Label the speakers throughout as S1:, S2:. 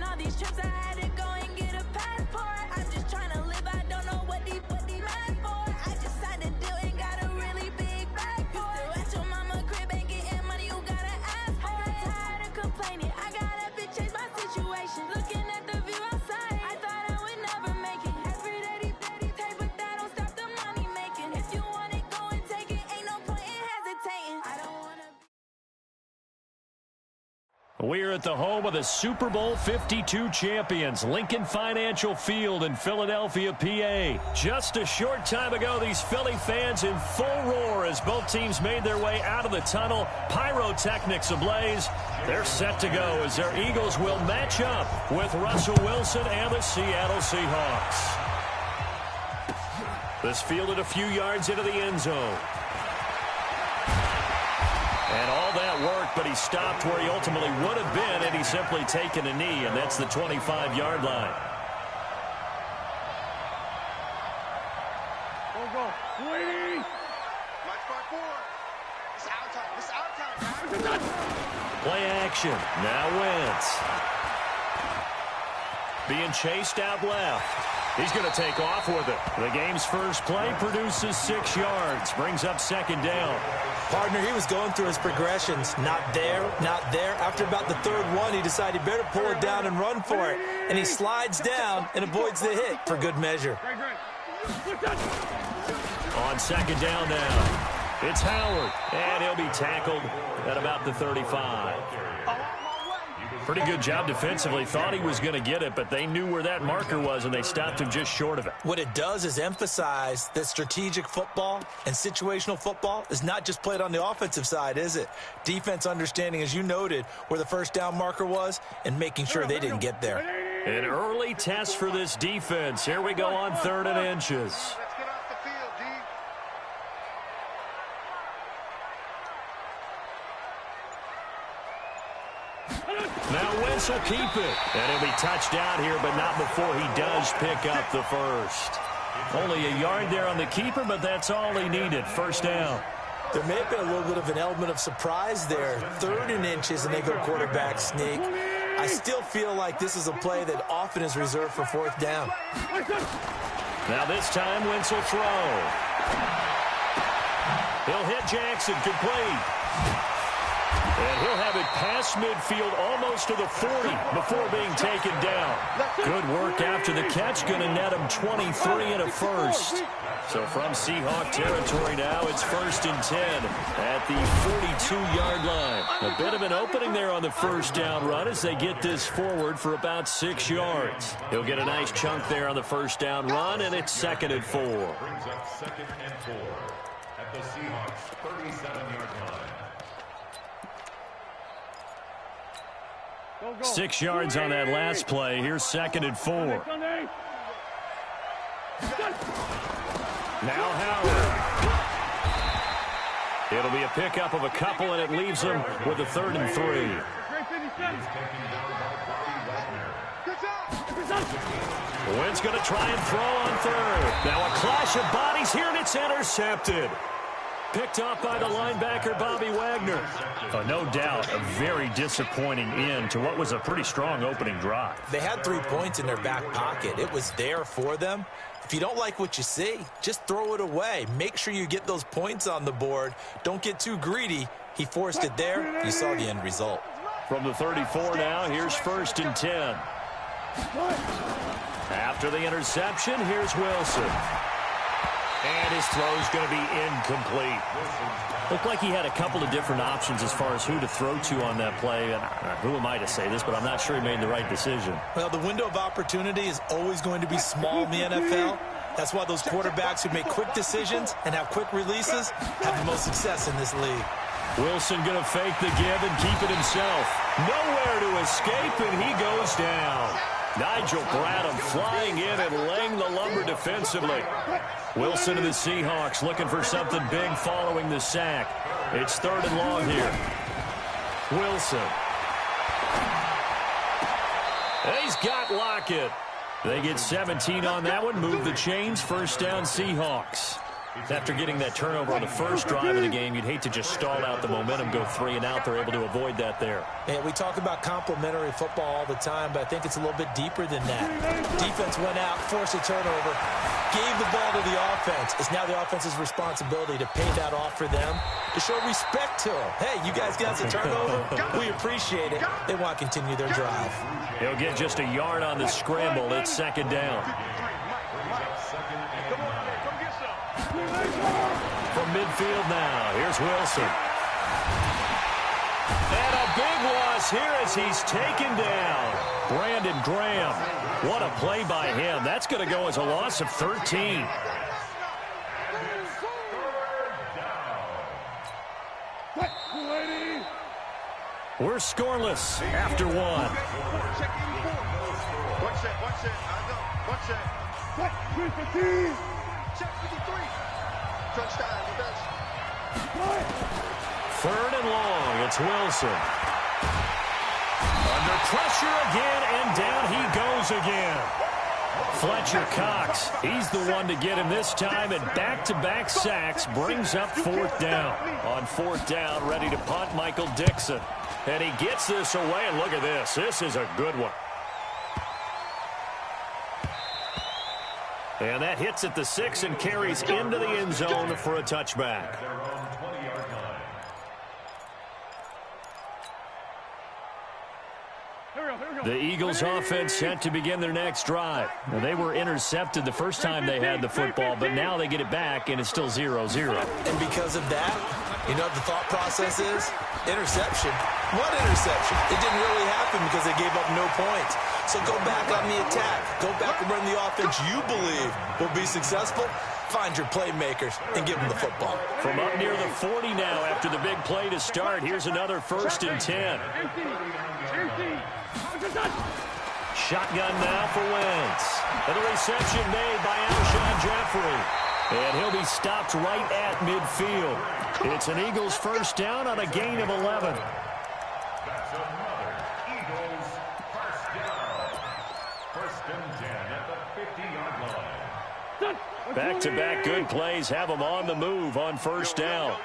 S1: all these trips, I had to go and get a passport. I'm just trying to live, I don't know what they mad for. I just signed a deal and got a really big bag for it. You still at your mama crib and getting money, you gotta ask for it. I got tired of complaining, I got up and changed my situation. Looking at the view outside, I thought I would never make it. Every day they pay, but that don't stop the money making. If you want it, go and take it, ain't no point in hesitating. I don't wanna.
S2: We're at the home of the Super Bowl 52 champions, Lincoln Financial Field in Philadelphia, PA. Just a short time ago, these Philly fans in full roar as both teams made their way out of the tunnel. Pyrotechnics ablaze. They're set to go as their Eagles will match up with Russell Wilson and the Seattle Seahawks. This fielded a few yards into the end zone. And all that worked, but he stopped where he ultimately would have been had he simply taken a knee, and that's the 25-yard line.
S3: Go. Wait.
S4: It's our time.
S2: Play action. Now Wentz. Being chased out left. He's going to take off with it. The game's first play produces 6 yards. Brings up second down.
S5: Partner, he was going through his progressions. Not there, not there. After about the third one, he decided he better pull it down and run for it. And he slides down and avoids the hit for good measure.
S2: On second down now, it's Howard. And he'll be tackled at about the 35. Pretty good job defensively. Thought he was going to get it, but they knew where that marker was, and they stopped him just short of it.
S5: What it does is emphasize that strategic football and situational football is not just played on the offensive side, is it? Defense understanding, as you noted, where the first down marker was and making sure they didn't get there.
S2: An early test for this defense. Here we go on 3rd and inches. Now Wentz will keep it. And he'll be touched out here, but not before he does pick up the first. Only a yard there on the keeper, but that's all he needed. First down.
S5: There may have been a little bit of an element of surprise there. 3rd and inches, and they go quarterback sneak. I still feel like this is a play that often is reserved for 4th down.
S2: Now this time, Wentz will throw. He'll hit Jackson, complete. And he'll have it past midfield almost to the 40 before being taken down. Good work after the catch. Going to net him 23 and a first. So from Seahawk territory now, it's 1st and 10 at the 42-yard line. A bit of an opening there on the first down run as they get this forward for about 6 yards. He'll get a nice chunk there on the first down run, and it's 2nd and 4.
S6: Brings up 2nd and 4 at the Seahawks 37-yard line.
S2: 6 yards on that last play. Here's 2nd and 4. Now Howard. It'll be a pickup of a couple, and it leaves them with a 3rd and 3. Wentz going to try and throw on 3rd. Now a clash of bodies here, and it's intercepted. Picked off by the linebacker, Bobby Wagner. No doubt, a very disappointing end to what was a pretty strong opening drive.
S5: They had 3 points in their back pocket. It was there for them. If you don't like what you see, just throw it away. Make sure you get those points on the board. Don't get too greedy. He forced it there. You saw the end result.
S2: From the 34 now, here's 1st and 10. After the interception, here's Wilson. And his throw's going to be incomplete. Looked like he had a couple of different options as far as who to throw to on that play. And who am I to say this, but I'm not sure he made the right decision.
S5: Well, the window of opportunity is always going to be small in the NFL. That's why those quarterbacks who make quick decisions and have quick releases have the most success in this league.
S2: Wilson going to fake the give and keep it himself. Nowhere to escape, and he goes down. Nigel Bradham flying in and laying the lumber defensively. Wilson and the Seahawks looking for something big following the sack. It's 3rd and long here. Wilson. He's got Lockett. They get 17 on that one. Move the chains. First down, Seahawks. After getting that turnover on the first drive of the game, you'd hate to just stall out the momentum, go 3 and out. They're able to avoid that there.
S5: Yeah, we talk about complementary football all the time, but I think it's a little bit deeper than that. Defense went out, forced a turnover, gave the ball to the offense. It's now the offense's responsibility to pay that off for them, to show respect to them. Hey, you guys got the turnover? We appreciate it. They want to continue their drive.
S2: He'll get just a yard on the scramble. It's second down. From midfield now, here's Wilson. And a big loss here as he's taken down. Brandon Graham. What a play by him. That's going to go as a loss of 13. We're scoreless after one. Third and long, it's Wilson. Under pressure again, and down he goes again. Fletcher Cox, he's the one to get him this time, and back-to-back sacks brings up fourth down. On fourth down, ready to punt, Michael Dixon. And he gets this away, and look at this. This is a good one. And that hits at the 6 and carries into the end zone for a touchback. The Eagles offense set to begin their next drive. Now, they were intercepted the first time they had the football, but now they get it back, and it's still 0-0.
S5: And because of that, you know what the thought process is? Interception. What interception? It didn't really happen because they gave up no points. So go back on the attack. Go back and run the offense you believe will be successful. Find your playmakers and give them the football.
S2: From up near the 40 now after the big play to start, here's another 1st and 10. Shotgun now for Wentz. And a reception made by Alshon Jeffrey. And he'll be stopped right at midfield. It's an Eagles first down on a gain of 11.
S6: That's another Eagles first down. 1st and 10 at the 50-yard line.
S2: Back-to-back good plays have them on the move on first down.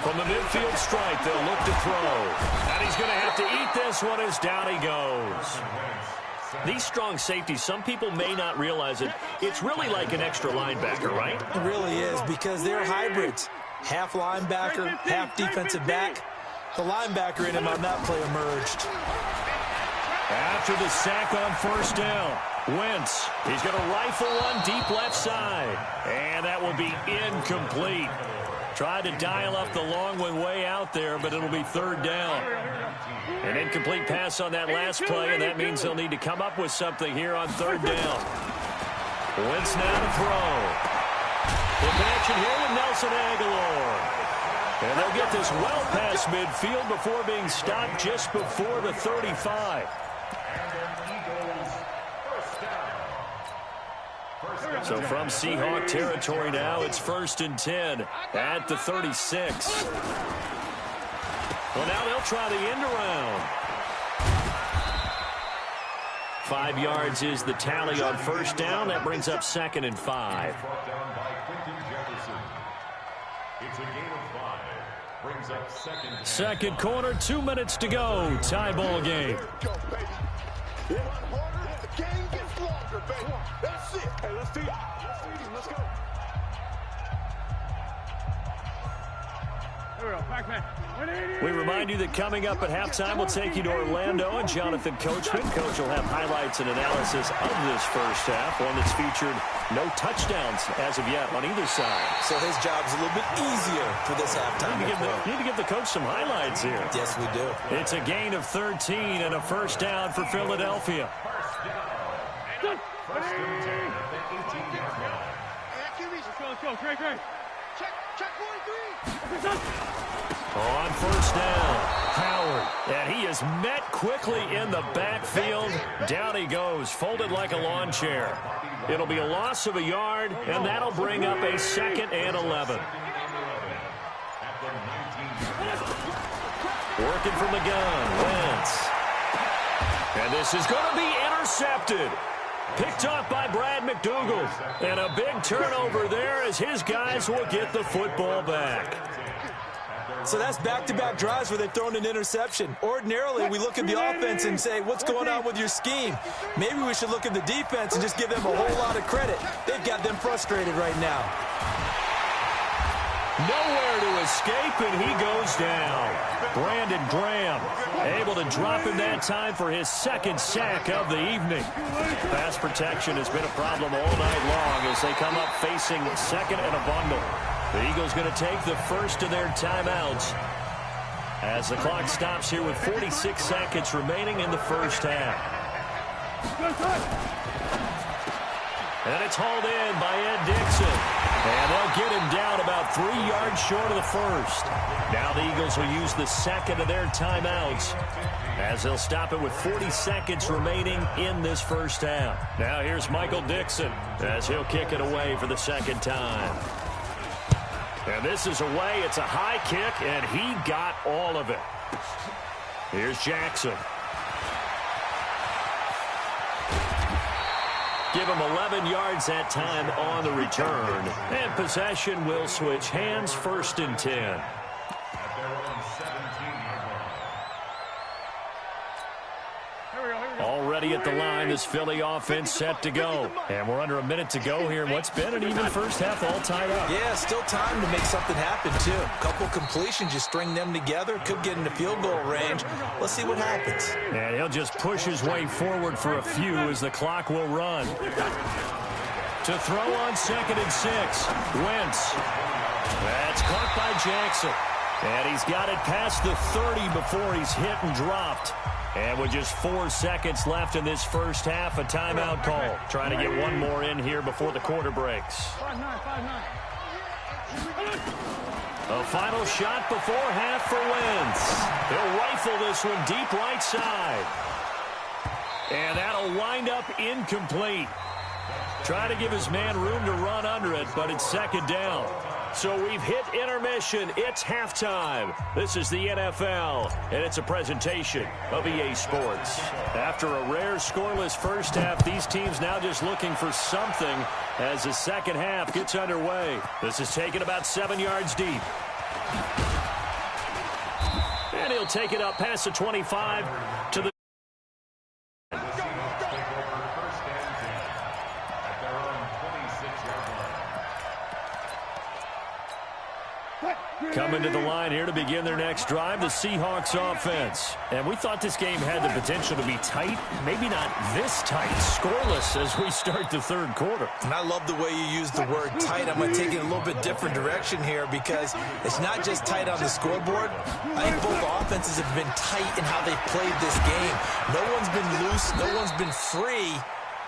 S2: From the midfield stripe, they'll look to throw. And he's going to have to eat this one as down he goes. These strong safeties, some people may not realize it. It's really like an extra linebacker, right?
S5: It really is, because they're hybrids. Half linebacker, half defensive back. The linebacker in him on that play emerged.
S2: After the sack on first down, Wentz, he's going to rifle one deep left side. And that will be incomplete. Tried to dial up the long one way out there, but it'll be third down. An incomplete pass on that last play, and that means they'll need to come up with something here on third down. Wentz now to throw. The connection here with Nelson Aguilar. And they'll get this well past midfield before being stopped just before the 35. So from Seahawk territory now, it's 1st and 10 at the 36. Well, now they'll try the end around. 5 yards is the tally on first down. That brings up 2nd and 5.
S6: It's a gain of 5. Brings up
S2: Second quarter, 2 minutes to go. Tie ball game.
S3: The game gets longer, baby. That's it. Hey, let's feed him. Let's go. Here we go. Pac-Man.
S2: We remind you that coming up at halftime, we'll take you to Orlando and Jonathan Coachman. Coach will have highlights and analysis of this first half, one that's featured no touchdowns as of yet on either side.
S5: So his job's a little bit easier for this halftime.
S2: You need to give the coach some highlights here.
S5: Yes, we do.
S2: It's a gain of 13 and a first down for Philadelphia.
S6: First and 10 at the 18-yard line.
S3: Let's go. Trey. Check 43.
S2: On first down, Howard. And he is met quickly in the backfield. Down he goes, folded like a lawn chair. It'll be a loss of a yard, and that'll bring up a 2nd and 11. Working from the gun, Wentz. And this is going to be intercepted. Picked off by Brad McDougal. And a big turnover there as his guys will get the football back.
S5: So that's back-to-back drives where they've thrown an interception. Ordinarily, we look at the offense and say, what's going on with your scheme? Maybe we should look at the defense and just give them a whole lot of credit. They've got them frustrated right now.
S2: Nowhere to escape, and he goes down. Brandon Graham able to drop him that time for his second sack of the evening. Pass protection has been a problem all night long as they come up facing second and a bundle. The Eagles going to take the first of their timeouts as the clock stops here with 46 seconds remaining in the first half. And it's hauled in by Ed Dixon. And they'll get him down about 3 yards short of the first. Now the Eagles will use the second of their timeouts as they'll stop it with 40 seconds remaining in this first half. Now here's Michael Dixon as he'll kick it away for the second time. And this is away. It's a high kick, and he got all of it. Here's Jackson. Give him 11 yards that time on the return. And possession will switch hands, 1st and 10. Already at the line, this Philly offense set to go. And we're under a minute to go here in what's been an even first half, all tied up.
S5: Yeah, still time to make something happen, too. A couple completions, you string them together, could get into field goal range. Let's see what happens.
S2: And he'll just push his way forward for a few as the clock will run. To throw on 2nd and 6, Wentz. That's caught by Jackson. And he's got it past the 30 before he's hit and dropped. And with just 4 seconds left in this first half, a timeout call. Trying to get one more in here before the quarter breaks. A final shot before half for Wentz. He'll rifle this one deep right side. And that'll wind up incomplete. Trying to give his man room to run under it, but it's second down. So we've hit intermission. It's halftime. This is the NFL, and it's a presentation of EA Sports. After a rare scoreless first half, these teams now just looking for something as the second half gets underway. This is taken about 7 yards deep. And he'll take it up past the 25 to the... Coming to the line here to begin their next drive, the Seahawks offense. And we thought this game had the potential to be tight. Maybe not this tight, scoreless as we start the third quarter.
S5: And I love the way you use the word tight. I'm going to take it a little bit different direction here because it's not just tight on the scoreboard. I think both offenses have been tight in how they've played this game. No one's been loose. No one's been free.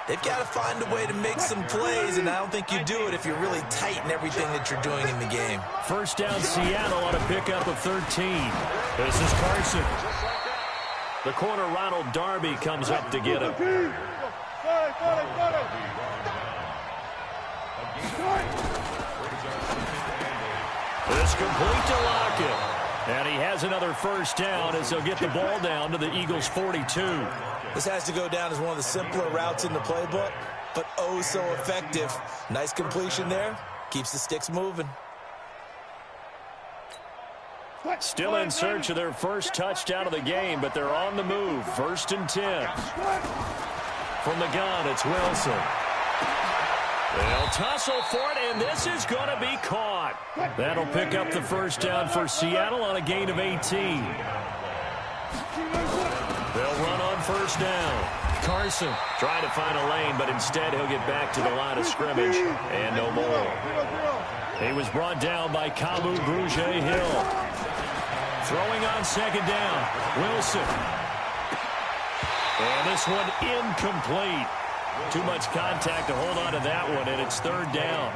S5: They've got to find a way to make some plays, and I don't think you do it if you're really tight in everything that you're doing in the game.
S2: First down, Seattle on a pickup of 13. This is Carson. The corner, Ronald Darby, comes up to get him. This complete to Lockett. And he has another first down as they'll get the ball down to the Eagles' 42.
S5: This has to go down as one of the simpler routes in the playbook, but oh so effective. Nice completion there. Keeps the sticks moving.
S2: Still in search of their first touchdown of the game, but they're on the move. 1st and 10. From the gun, it's Wilson. They'll tussle for it, and this is going to be caught. That'll pick up the first down for Seattle on a gain of 18. They'll run on first down. Carson trying to find a lane, but instead he'll get back to the line of scrimmage and no more. He was brought down by Kamu Grugier-Hill. Throwing on second down, Wilson. And this one incomplete. Too much contact to hold on to that one, and it's third down.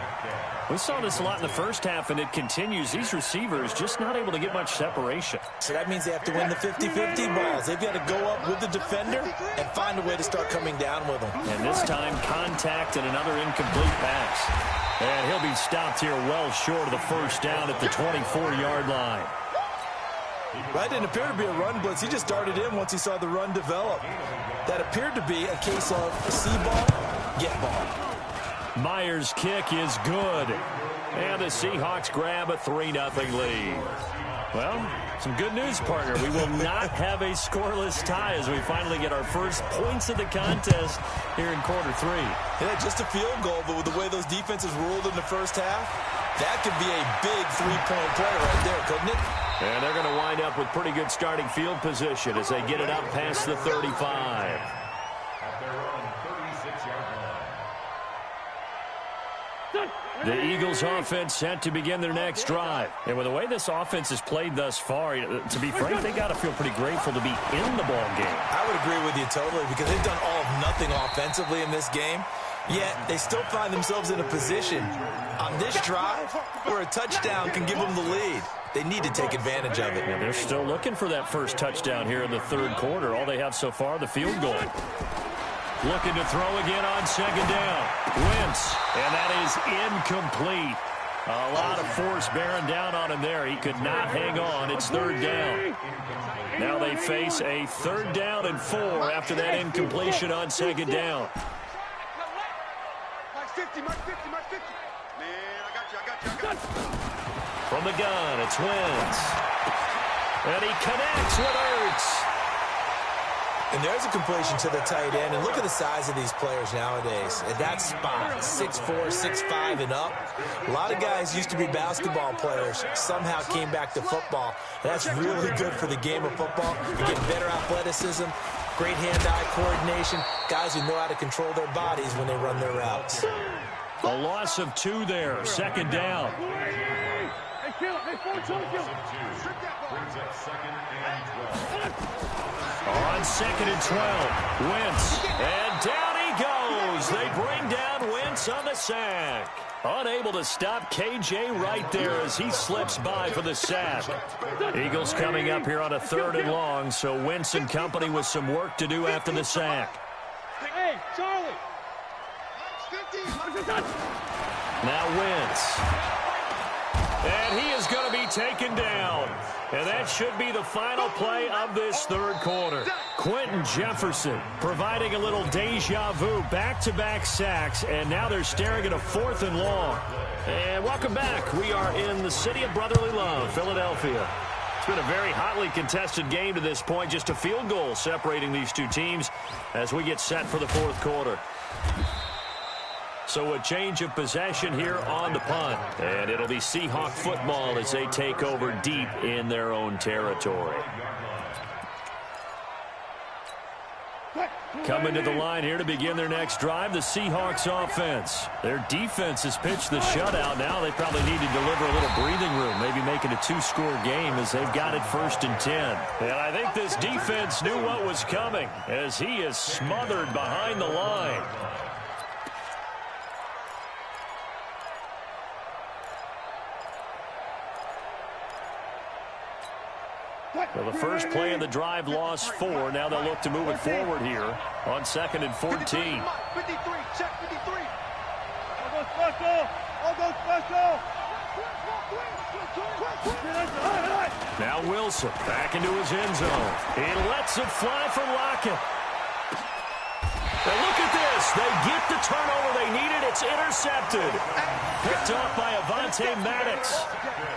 S2: We saw this a lot in the first half, and it continues. These receivers just not able to get much separation.
S5: So that means they have to win the 50-50 balls. They've got to go up with the defender and find a way to start coming down with them.
S2: And this time, contact and another incomplete pass. And he'll be stopped here well short of the first down at the 24-yard line.
S5: That didn't appear to be a run blitz. He just darted in once he saw the run develop. That appeared to be a case of a see ball, get ball.
S2: Myers' kick is good. And the Seahawks grab a 3-0 lead. Well, some good news, partner. We will not have a scoreless tie as we finally get our first points of the contest here in quarter 3.
S5: Yeah, just a field goal, but with the way those defenses ruled in the first half, that could be a big 3-point play right there, couldn't it?
S2: And they're going to wind up with pretty good starting field position as they get it up past the 35.
S6: At their own 36-yard line.
S2: The Eagles offense set to begin their next drive. And with the way this offense has played thus far, to be frank, they got to feel pretty grateful to be in the ball game.
S5: I would agree with you totally because they've done all of nothing offensively in this game. Yet they still find themselves in a position on this drive where a touchdown can give them the lead. They need to take advantage of it.
S2: Yeah, they're still looking for that first touchdown here in the third quarter. All they have so far, the field goal. Looking to throw again on second down. Wentz, and that is incomplete. A lot of force bearing down on him there. He could not hang on. It's third down. Now they face a 3rd down and 4 after that incompletion on second down. From the gun, it's Wentz. And he connects with Ertz.
S5: And there's a completion to the tight end. And look at the size of these players nowadays. At that spot, 6'4", 6'5", and up. A lot of guys used to be basketball players, somehow came back to football. That's really good for the game of football. You get better athleticism, great hand-eye coordination, guys who know how to control their bodies when they run their routes.
S2: A loss of 2 there, 2nd down.
S6: Brings up 2nd and 12.
S2: On 2nd and 12, Wentz, and down he goes. They bring down Wentz on the sack. Unable to stop KJ right there as he slips by for the sack. Eagles coming up here on a 3rd and long, so Wentz and company with some work to do after the sack.
S4: Hey, Charlie.
S2: Now Wentz. And he is going to be taken down. And that should be the final play of this third quarter. Quentin Jefferson providing a little deja vu, back-to-back sacks, and now they're staring at a 4th and long. And welcome back. We are in the city of brotherly love, Philadelphia. It's been a very hotly contested game to this point, just a field goal separating these two teams as we get set for the 4th quarter. So a change of possession here on the punt. And it'll be Seahawk football as they take over deep in their own territory. Coming to the line here to begin their next drive, the Seahawks offense. Their defense has pitched the shutout. Now they probably need to deliver a little breathing room, maybe making a 2-score game as they've got it 1st and 10. And I think this defense knew what was coming as he is smothered behind the line. Well, the first play of the drive lost 4. Now they'll look to move it forward here on 2nd and 14.
S4: 53, check 53. I'll go special. I'll go special.
S2: Now Wilson back into his end zone. He lets it fly from Lockett. Now look at this. They get the turnover they needed. It's intercepted. Picked off by Avonte Maddox.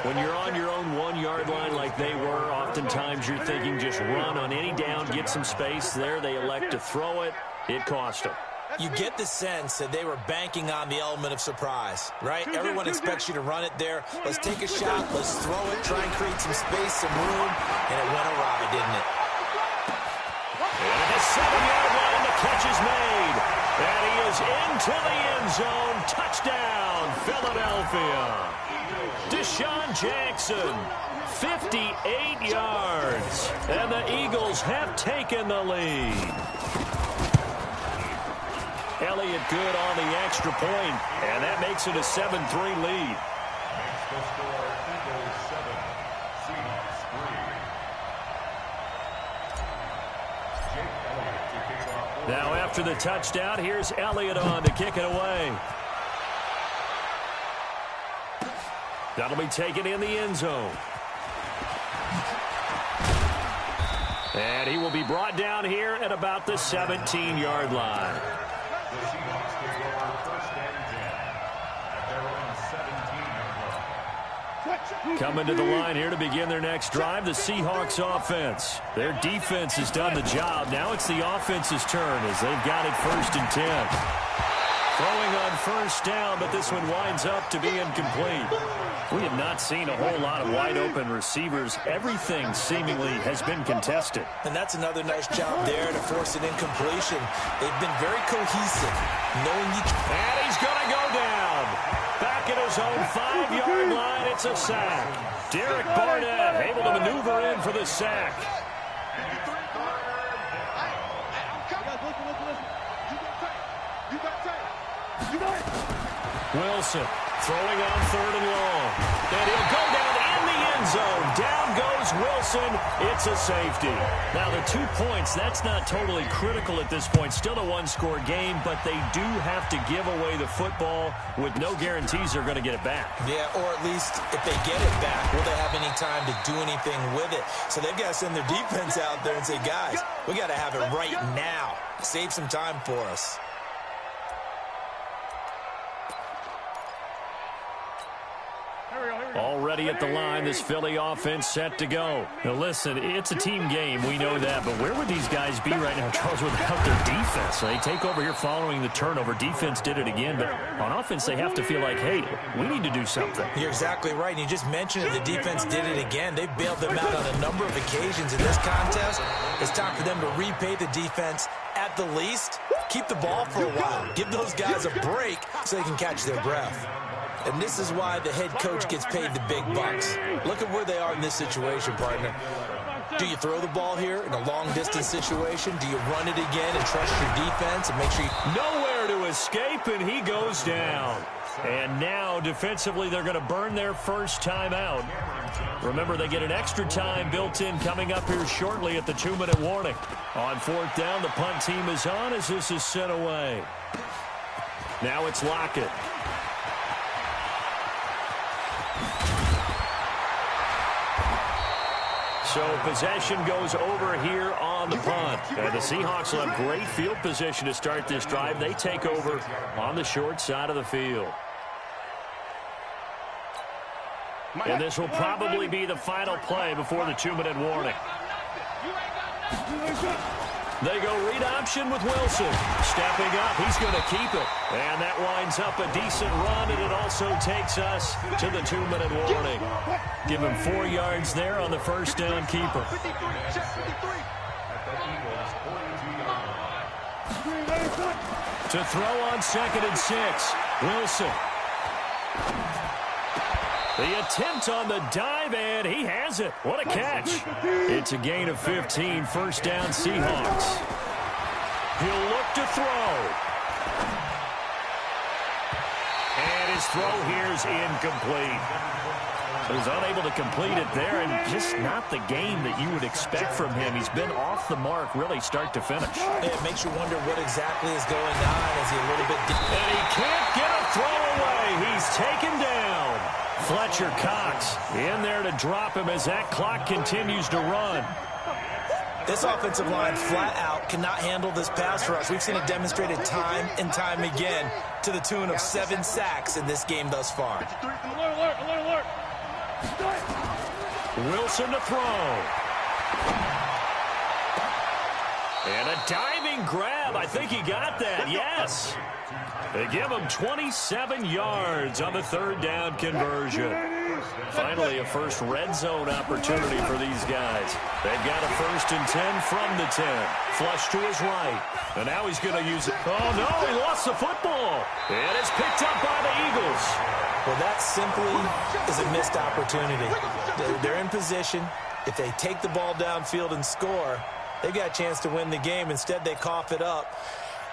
S2: When you're on your own 1-yard line like they were, oftentimes you're thinking just run on any down, get some space. There they elect to throw it. It cost them.
S5: You get the sense that they were banking on the element of surprise, right? Everyone expects you to run it there. Let's take a shot. Let's throw it. Try and create some space, some room. And it went awry, didn't it?
S2: And at the 7-yard line, the catch is made. And he is into the end zone. Touchdown, Philadelphia. Deshaun Jackson, 58 yards. And the Eagles have taken the lead. Elliott good on the extra point, and that makes it a 7-3 lead.
S6: Makes the score Eagles 7, Seahawks 3. Jake Elliott to kick off.
S2: Now after the touchdown, here's Elliott on to kick it away. That'll be taken in the end zone. And he will be brought down here at about the 17-yard line. Coming to the line here to begin their next drive, the Seahawks offense. Their defense has done the job. Now it's the offense's turn as they've got it 1st and 10. Throwing on 1st down, but this one winds up to be incomplete. We have not seen a whole lot of wide-open receivers. Everything seemingly has been contested.
S5: And that's another nice job there to force an incompletion. They've been very cohesive, knowing each.
S2: And he's going to go down. Back at his own 5-yard line, it's a sack. Derek Barnett able to maneuver in for the sack. Wilson throwing on 3rd and long. And he'll go down in the end zone. Down goes Wilson. It's a safety. Now, the 2 points, that's not totally critical at this point. Still a one-score game, but they do have to give away the football with no guarantees they're going to get it back.
S5: Yeah, or at least if they get it back, will they have any time to do anything with it? So they've got to send their defense out there and say, guys, we got to have it right now. Save some time for us.
S2: Already at the line, this Philly offense set to go. Now listen, it's a team game, we know that, but where would these guys be right now, Charles, without their defense? They take over here following the turnover. Defense did it again, but on offense they have to feel like, hey, we need to do something.
S5: You're exactly right, and you just mentioned it. The defense did it again. They bailed them out on a number of occasions in this contest. It's time for them to repay the defense at the least. Keep the ball for a while. Give those guys a break so they can catch their breath. And this is why the head coach gets paid the big bucks. Look at where they are in this situation, partner. Do you throw the ball here in a long-distance situation? Do you run it again and trust your defense and make sure you...
S2: Nowhere to escape, and he goes down. And now, defensively, they're going to burn their first timeout. Remember, they get an extra time built in coming up here shortly at the 2-minute warning. On 4th down, the punt team is on as this is sent away. Now it's Lockett. So possession goes over here on the punt. And the Seahawks will have great field position to start this drive. They take over on the short side of the field. And this will probably be the final play before the 2-minute warning. They go read option with Wilson. Stepping up, he's going to keep it. And that winds up a decent run, and it also takes us to the 2-minute warning. Give him 4 yards there on the first down keeper. To throw on 2nd and 6, Wilson. The attempt on the dive, and he has it. What a catch. It's a gain of 15, first down Seahawks. He'll look to throw. And his throw here is incomplete. He was unable to complete it there, and just not the game that you would expect from him. He's been off the mark, really, start to finish.
S5: It makes you wonder what exactly is going on. Is he a little bit...
S2: And he can't get a throw away. He's taken down. Fletcher Cox in there to drop him as that clock continues to run.
S5: This offensive line flat out cannot handle this pass for us. We've seen it demonstrated time and time again to the tune of 7 sacks in this game thus far.
S4: Alert.
S2: Wilson to throw. And a diving grab. I think he got that. Yes. They give him 27 yards on the 3rd down conversion. Finally, a first red zone opportunity for these guys. They've got a 1st and 10 from the 10. Flush to his right. And now he's going to use it. Oh, no, he lost the football. And it's picked up by the Eagles.
S5: Well, that simply is a missed opportunity. They're in position. If they take the ball downfield and score, they've got a chance to win the game. Instead, they cough it up.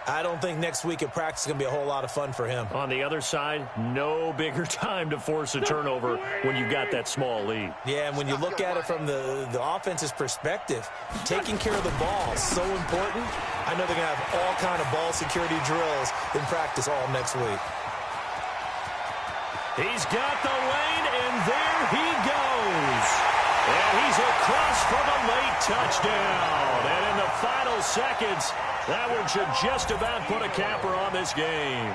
S5: I don't think next week at practice is going to be a whole lot of fun for him.
S2: On the other side, no bigger time to force a turnover when you've got that small lead.
S5: Yeah, and when you look at it from the offense's perspective, taking care of the ball is so important. I know they're going to have all kind of ball security drills in practice all next week.
S2: He's got the lane, and there he goes. And he's across for the late touchdown. And in the final seconds, that one should just about put a capper on this game.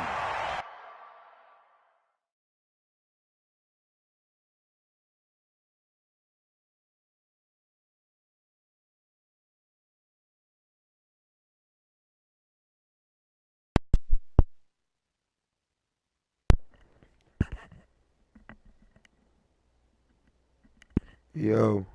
S7: Yo.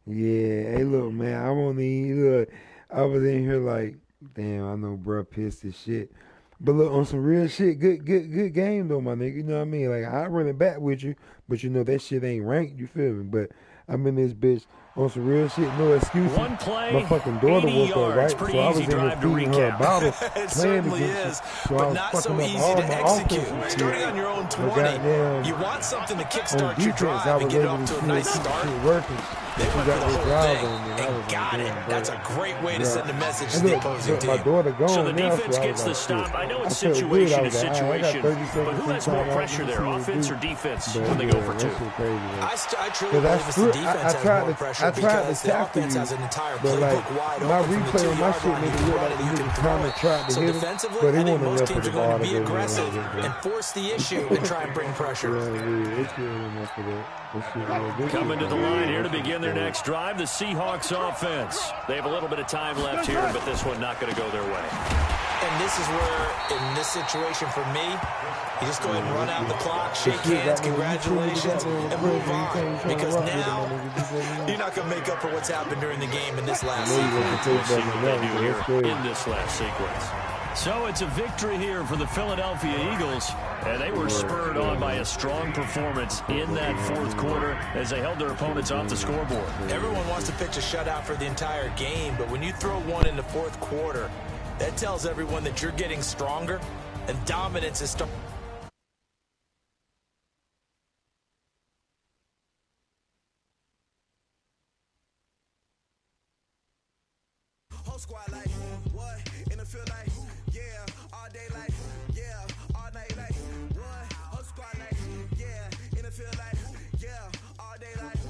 S7: Yeah, hey, look, man, I won't even look. I was in here like, damn, I know bruh pissed as shit. But look, on some real shit, good game though, my nigga. You know what I mean? Like, I run it back with you, but you know that shit ain't ranked, you feel me? But I'm in this bitch on some real shit, no excuses.
S2: One play,
S7: my fucking daughter
S2: 80
S7: woke up,
S2: yards.
S7: right?
S2: Pretty
S7: So I was
S2: easy
S7: in here
S2: drive to
S7: feeding her a
S2: recap.
S7: bottle,
S5: It
S7: playing
S5: certainly
S7: against
S5: is,
S7: her. So I
S5: but
S7: was
S5: not
S7: fucking
S5: so
S7: up
S5: easy
S7: all
S5: to
S7: my
S5: execute.
S7: offensive shit.
S5: Starting on your own
S7: But
S5: 20,
S7: goddamn,
S5: you want something to
S7: on
S5: kickstart your
S7: defense,
S5: drive
S7: I
S5: and
S7: was
S5: get it
S7: able
S5: off
S7: to
S5: to a
S7: see
S5: nice
S7: shit
S5: start.
S7: working.
S5: They
S7: She
S5: went
S7: got
S5: for the
S7: this
S5: whole
S7: drive
S5: thing
S7: on me, and I
S5: and
S7: was like,
S5: got it.
S7: damn,
S5: That's
S7: bro.
S5: a great way to
S7: Bro.
S5: send a message to
S7: And
S5: the
S7: look,
S5: opposing
S7: my
S5: team.
S7: daughter gone
S2: So the
S7: now,
S2: defense
S7: so I
S2: gets
S7: was
S2: the
S7: like,
S2: stop.
S7: shit.
S2: I know it's
S7: I felt good.
S2: situation
S7: I
S2: to
S7: was like, all right, I got
S2: situation,
S7: 30
S2: but
S7: seconds
S2: who
S7: free
S2: has more
S7: time out.
S2: pressure
S7: Let me
S2: there,
S7: see what it
S2: offense
S7: do.
S2: or defense,
S7: But
S2: when they
S7: yeah,
S2: go for
S7: that
S2: two?
S7: shit crazy, man.
S5: I truly
S7: Because
S5: believe it's the defense has more pressure because the offense has an entire
S7: but like
S5: playbook wide
S7: my
S5: open from the
S7: replay on my
S5: 2-yard
S7: shit
S5: line. You
S7: made it
S5: can
S7: look
S5: run
S7: like
S5: it,
S7: the
S5: you can
S7: niggas
S5: throw
S7: kind
S5: it.
S7: of tried to
S5: So
S7: hit him,
S5: defensively,
S7: but they
S5: I think
S7: wouldn't
S5: most
S7: enough for
S5: teams
S7: the
S5: are going
S7: ball
S5: to
S7: to
S5: be
S7: go
S5: aggressive
S7: in.
S5: and force the issue and try and bring pressure.
S7: Yeah, they shit ain't enough for that. That shit, yeah, this
S2: Coming to
S7: shit
S2: the
S7: crazy.
S2: line here to
S7: That shit
S2: begin their
S7: crazy.
S2: next drive, the Seahawks offense. They have a little bit of time left here, but this one not going to go their way.
S5: And this is where, in this situation for me, you just go ahead and run out the clock, shake hands, congratulations, and move on. Because now, you're not going to make up for what's happened during the game in this last sequence.
S2: We'll see what they do here in this last sequence. So it's a victory here for the Philadelphia Eagles, and they were spurred on by a strong performance in that fourth quarter as they held their opponents off the scoreboard.
S5: Everyone wants to pitch a shutout for the entire game, but when you throw one in the fourth quarter, that tells everyone that you're getting stronger, and dominance is starting.
S8: Whole squad like, what? In the field like, yeah, all day like, yeah, all night like, what? Whole squad like, yeah, in the field like, yeah, all day like,